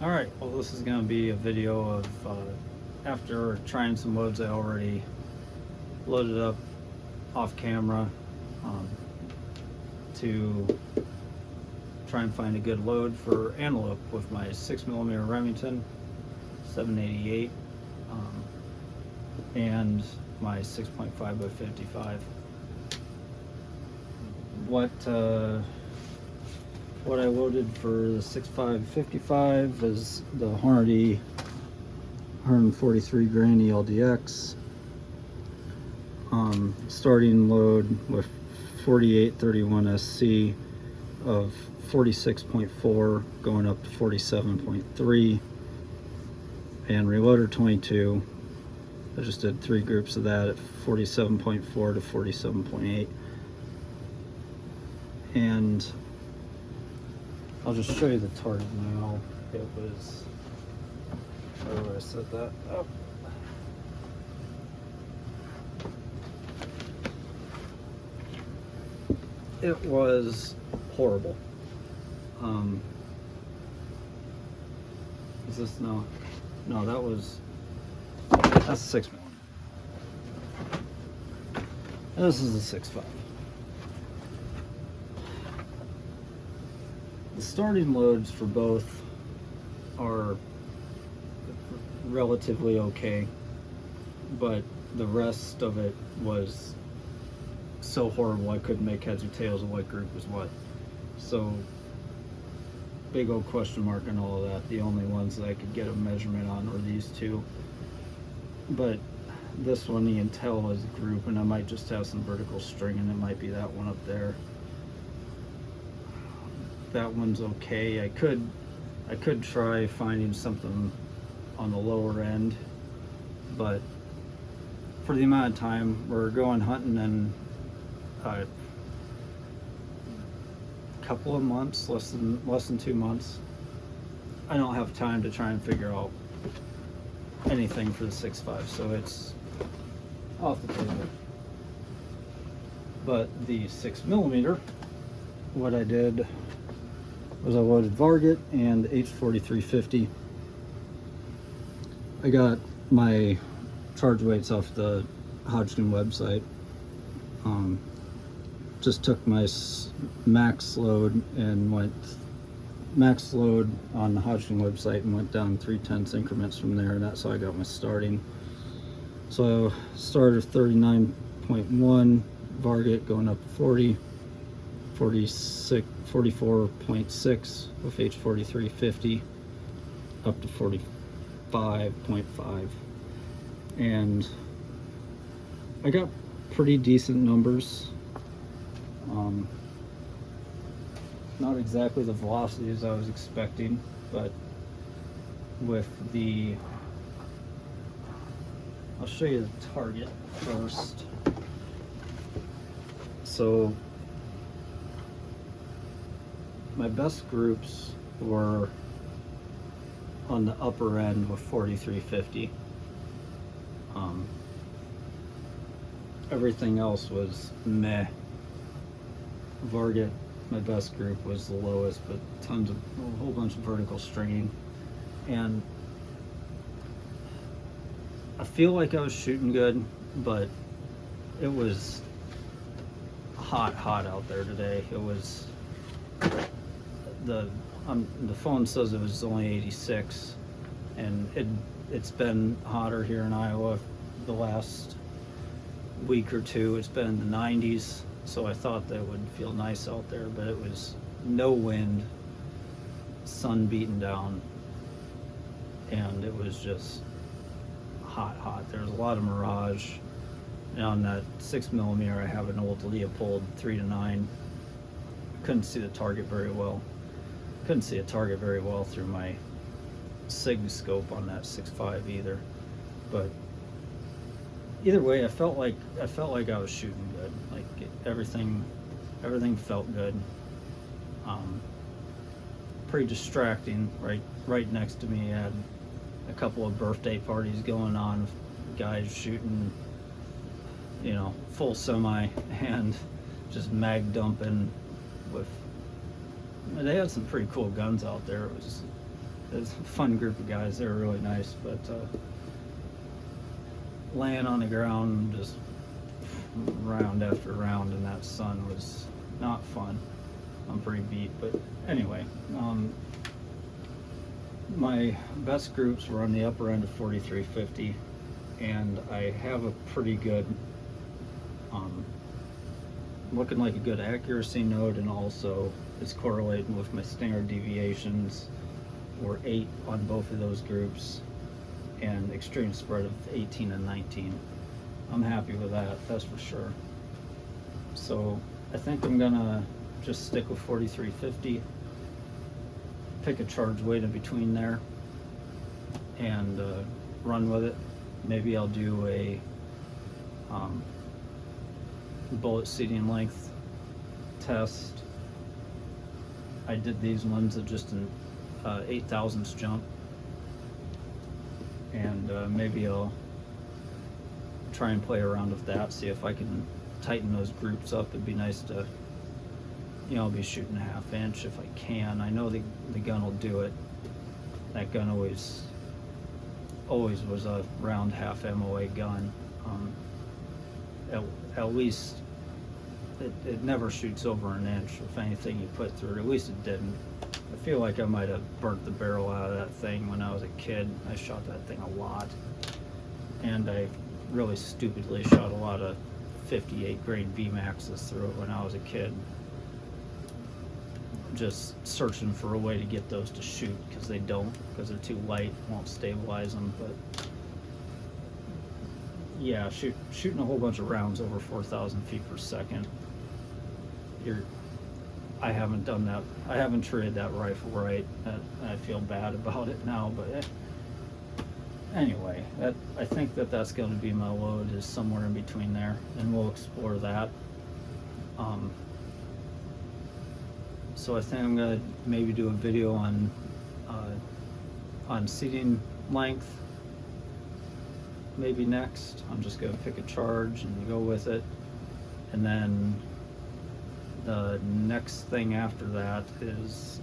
Alright, well this is going to be a video of after trying some loads I already loaded up off camera to try and find a good load for antelope with my 6mm Remington 788 and my 6.5 by 55. What I loaded for the 6.5 55 is the Hornady 143 grain ELDX. Starting load with 4831 SC of 46.4 going up to 47.3, and reloader 22. I just did 3 groups of that at 47.4 to 47.8, and I'll just show you the target now. It was, where would I set that up? It was horrible. Is this no? No, that's 6mm. This is a 6.5. The starting loads for both are relatively okay, but the rest of it was so horrible I couldn't make heads or tails of what group was what. So big old question mark on all of that. The only ones that I could get a measurement on were these two, but this one you can tell is a group, and I might just have some vertical string, and it might be that one up there. That one's okay. I could try finding something on the lower end, but for the amount of time we're going hunting in a couple of months, less than 2 months, I don't have time to try and figure out anything for the 6.5, so it's off the table. But the 6mm, what I did was I loaded Varget and H4350. I got my charge weights off the Hodgkin website. Just took my max load and went max load on the Hodgkin website and went down 3/10 increments from there, and that's how I got my starting. So started with 39.1 Varget going up to 40, 46, 44.6 with H4350 up to 45.5, and I got pretty decent numbers. Not exactly the velocities I was expecting, but with the, I'll show you the target first. So my best groups were on the upper end with 4350. Everything else was meh. Varget, my best group, was the lowest, but a whole bunch of vertical stringing, and I feel like I was shooting good, but it was hot out there today. It was the phone says it was only 86, and it's been hotter here in Iowa the last week or two. It's been in the 90s, so I thought that would feel nice out there, but it was no wind, sun beating down, and it was just hot. There was a lot of mirage, and on that 6mm I have an old Leopold 3-9. Couldn't see the target very well. Couldn't see a target very well through my SIG scope on that 6.5 either, but either way, I felt like I was shooting good. Like everything felt good. Pretty distracting. Right next to me, I had a couple of birthday parties going on. Guys shooting, full semi and just mag dumping with. They had some pretty cool guns out there. It was It's a fun group of guys. They were really nice, but laying on the ground just round after round in that sun was not fun. I'm pretty beat, but anyway, my best groups were on the upper end of 4350, and I have a pretty good, looking like a good accuracy node, and also it's correlating with my standard deviations. We're 8 on both of those groups, and extreme spread of 18 and 19. I'm happy with that, that's for sure. So I think I'm gonna just stick with 4350, pick a charge weight in between there, and run with it. Maybe I'll do a bullet seating length test. I did these ones at just an 8 thousandths jump, and maybe I'll try and play around with that, see if I can tighten those groups up. It'd be nice to, you know, I'll be shooting a 1/2 inch if I can. I know the gun will do it. That gun always was a round half MOA gun. At least it never shoots over an inch with anything you put through it. At least it didn't. I feel like I might have burnt the barrel out of that thing when I was a kid. I shot that thing a lot, and I really stupidly shot a lot of 58 grain VMAXs through it when I was a kid, just searching for a way to get those to shoot, because they don't, because they're too light, won't stabilize them. But yeah, shooting a whole bunch of rounds over 4,000 feet per second, I haven't done that. I haven't treated that rifle right. I feel bad about it now, but anyway, I think that's going to be my load, is somewhere in between there, and we'll explore that. So I think I'm going to maybe do a video on seating length maybe next. I'm just going to pick a charge and go with it, and then the next thing after that is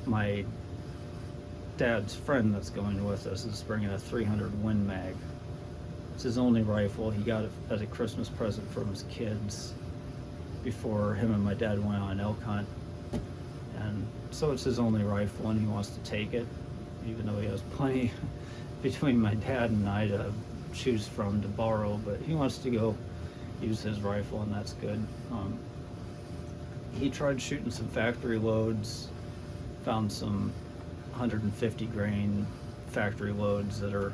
my dad's friend that's going with us is bringing a 300 Win Mag. It's his only rifle. He got it as a Christmas present from his kids before him and my dad went on an elk hunt, and so it's his only rifle, and he wants to take it, even though he has plenty between my dad and I to choose from to borrow, but he wants to go use his rifle, and that's good. He tried shooting some factory loads, found some 150 grain factory loads that are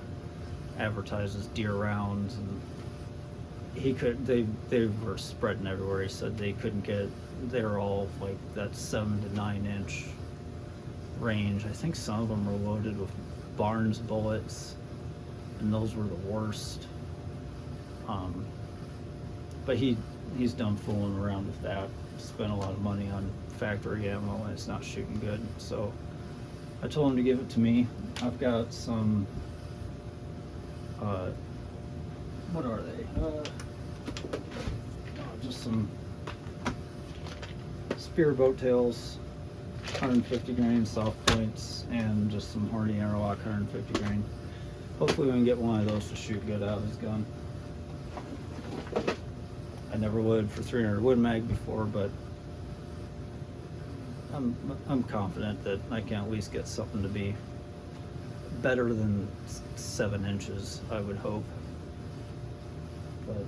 advertised as deer rounds, and they were spreading everywhere. He said they couldn't get, they're all like that 7 to 9 inch range. I think some of them were loaded with Barnes bullets, and those were the worst. But he's done fooling around with that. Spent a lot of money on factory ammo, and it's not shooting good. So I told him to give it to me. I've got some, what are they? Just some spear boat tails, 150 grain soft points, and just some Horny Airlock 150 grain. Hopefully we can get one of those to shoot good out of his gun. I never would for 300 Win Mag before, but I'm confident that I can at least get something to be better than 7 inches, I would hope. But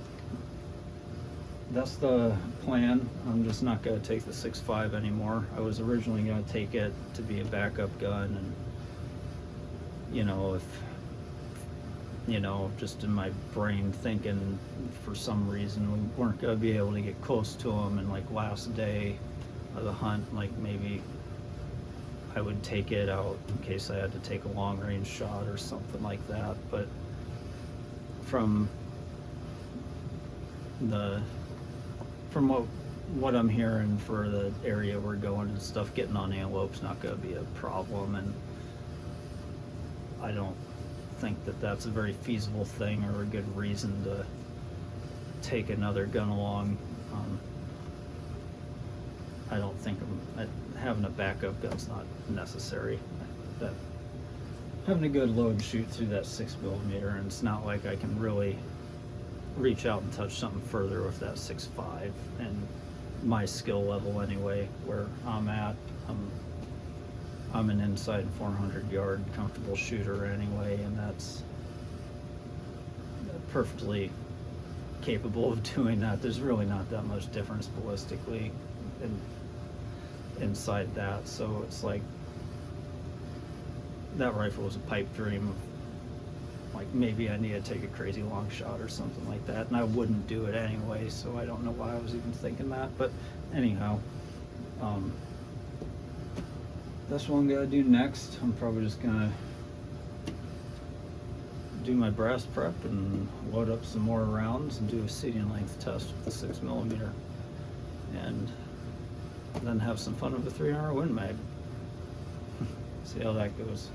that's the plan. I'm just not going to take the 6.5 anymore. I was originally going to take it to be a backup gun, and you know, if just in my brain thinking for some reason we weren't going to be able to get close to them, and like last day of the hunt, like maybe I would take it out in case I had to take a long range shot or something like that. But from what I'm hearing for the area we're going and stuff, getting on antelope's not going to be a problem, and I don't think that that's a very feasible thing or a good reason to take another gun along. I don't think having a backup gun's not necessary. That having a good load shoot through that 6mm, and it's not like I can really reach out and touch something further with that 6.5, and my skill level anyway, where I'm at, I'm an inside 400-yard comfortable shooter anyway, and that's perfectly capable of doing that. There's really not that much difference ballistically inside that, so it's like that rifle was a pipe dream of, like, maybe I need to take a crazy long shot or something like that, and I wouldn't do it anyway, so I don't know why I was even thinking that. But anyhow, that's what I'm gonna do next. I'm probably just gonna do my brass prep and load up some more rounds and do a seating length test with the 6mm, and then have some fun with the 300 Win Mag. See how that goes.